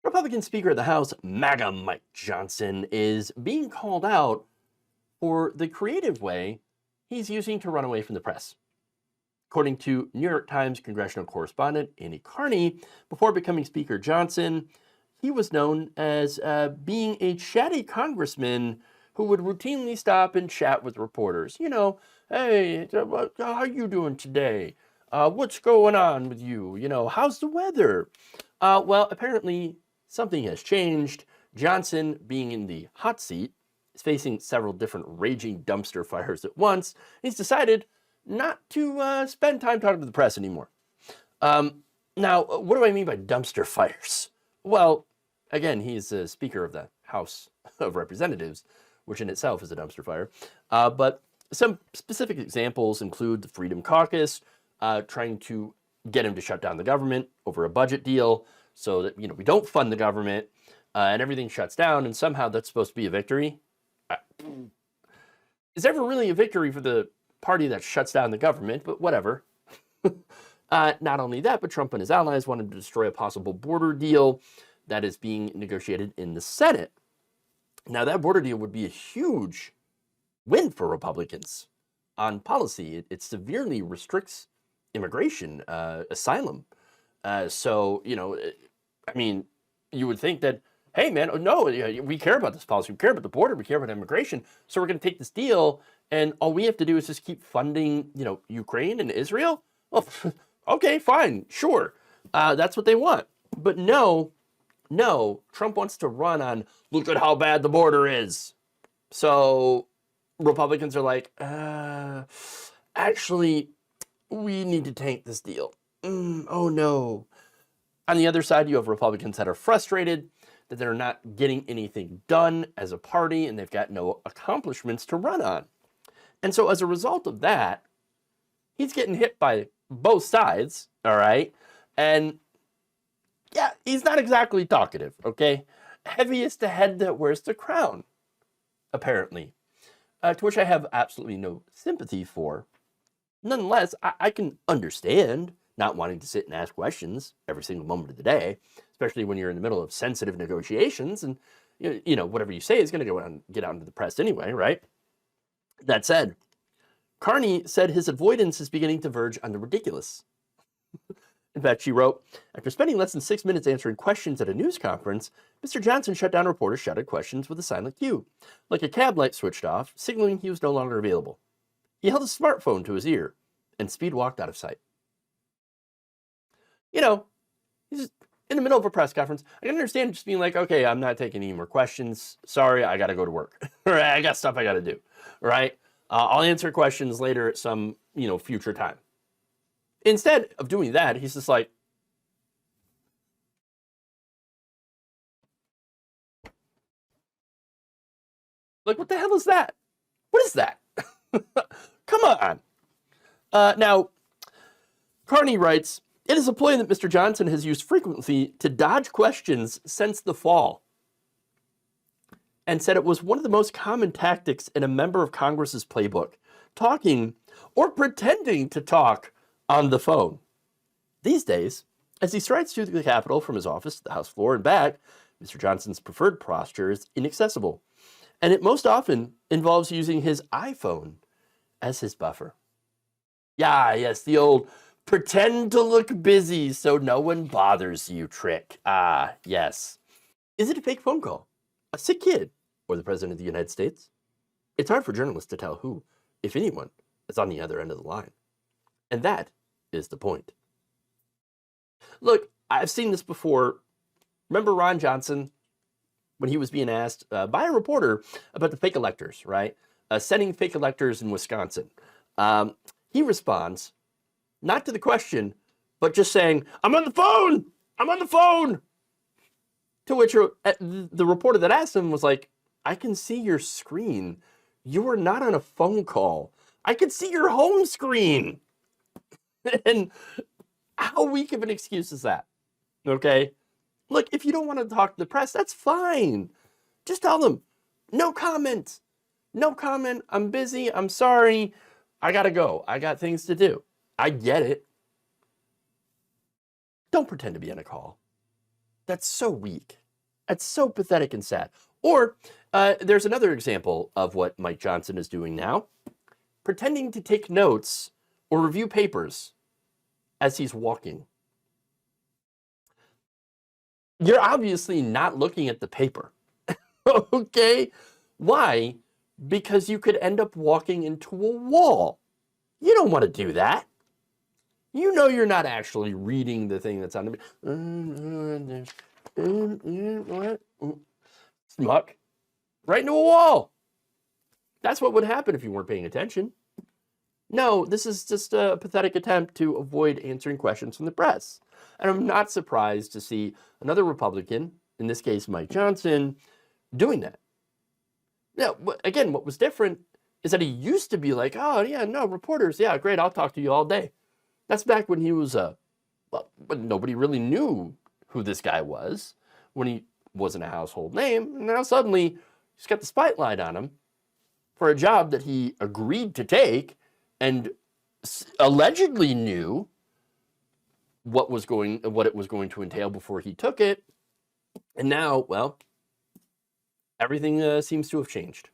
Republican Speaker of the House, MAGA Mike Johnson, is being called out for the creative way he's using to run away from the press. According to New York Times congressional correspondent Andy Carney, before becoming Speaker Johnson, he was known as being a chatty congressman who would routinely stop and chat with reporters. You know, hey, how you doing today? What's going on with you? You know, how's the weather? Well, apparently something has changed. Johnson, being in the hot seat, is facing several different raging dumpster fires at once. He's decided not to spend time talking to the press anymore. Now, what do I mean by dumpster fires? Well, again, he's the Speaker of the House of Representatives, which in itself is a dumpster fire. But some specific examples include the Freedom Caucus trying to get him to shut down the government over a budget deal so that, we don't fund the government and everything shuts down, and somehow that's supposed to be a victory. Is ever really a victory for the party that shuts down the government? But whatever. Not only that, but Trump and his allies wanted to destroy a possible border deal that is being negotiated in the Senate. Now, that border deal would be a huge win for Republicans on policy. It severely restricts immigration, asylum. So, I mean, you would think that, hey, man, no, we care about this policy. We care about the border. We care about immigration. So we're going to take this deal, and all we have to do is just keep funding, Ukraine and Israel. Well, okay, fine, sure. That's what they want. But no, Trump wants to run on, look at how bad the border is. So Republicans are like, actually, we need to tank this deal. Oh, no. On the other side, you have Republicans that are frustrated that they're not getting anything done as a party, and they've got no accomplishments to run on. And so as a result of that, he's getting hit by both sides, all right? And yeah, he's not exactly talkative, okay? Heavy is the head that wears the crown, apparently, to which I have absolutely no sympathy for. Nonetheless, I can understand not wanting to sit and ask questions every single moment of the day, especially when you're in the middle of sensitive negotiations, and whatever you say is going to get out into the press anyway, right? That said, Carney said his avoidance is beginning to verge on the ridiculous. In fact, she wrote, after spending less than 6 minutes answering questions at a news conference, Mr. Johnson shut down reporters' shouted questions with a silent cue, like a cab light switched off, signaling he was no longer available. He held his smartphone to his ear and speed walked out of sight. He's in the middle of a press conference. I can understand just being like, okay, I'm not taking any more questions. Sorry, I got to go to work. Right? I got stuff I got to do. Right? I'll answer questions later at some, future time. Instead of doing that, he's just like, what the hell is that? What is that? Come on. Now, Carney writes, it is a ploy that Mr. Johnson has used frequently to dodge questions since the fall, and said it was one of the most common tactics in a member of Congress's playbook, talking or pretending to talk on the phone. These days, as he strides through the Capitol from his office to the House floor and back, Mr. Johnson's preferred posture is inaccessible, and it most often involves using his iPhone as his buffer. Yes, the old pretend to look busy so no one bothers you trick. Yes. Is it a fake phone call, a sick kid, or the President of the United States? It's hard for journalists to tell who, if anyone, is on the other end of the line. And that is the point. Look, I've seen this before. Remember Ron Johnson, when he was being asked by a reporter about the fake electors, right? Sending fake electors in Wisconsin. He responds, not to the question, but just saying, I'm on the phone! I'm on the phone! To which the reporter that asked him was like, I can see your screen. You are not on a phone call. I can see your home screen. And how weak of an excuse is that? Okay? Look, if you don't want to talk to the press, that's fine. Just tell them, no comment. No comment. I'm busy. I'm sorry. I got to go. I got things to do. I get it. Don't pretend to be on a call. That's so weak. That's so pathetic and sad. Or there's another example of what Mike Johnson is doing now, pretending to take notes or review papers as he's walking. You're obviously not looking at the paper, okay? Why? Because you could end up walking into a wall. You don't want to do that. You know you're not actually reading the thing that's on the smuck right into a wall. That's what would happen if you weren't paying attention. No, this is just a pathetic attempt to avoid answering questions from the press. And I'm not surprised to see another Republican, in this case Mike Johnson, doing that. Now, again, what was different is that he used to be like, oh, yeah, no, reporters, yeah, great, I'll talk to you all day. That's back when he was, when nobody really knew who this guy was, when he wasn't a household name. And now suddenly he's got the spotlight on him for a job that he agreed to take and allegedly knew what it was going to entail before he took it. And now, well, everything seems to have changed.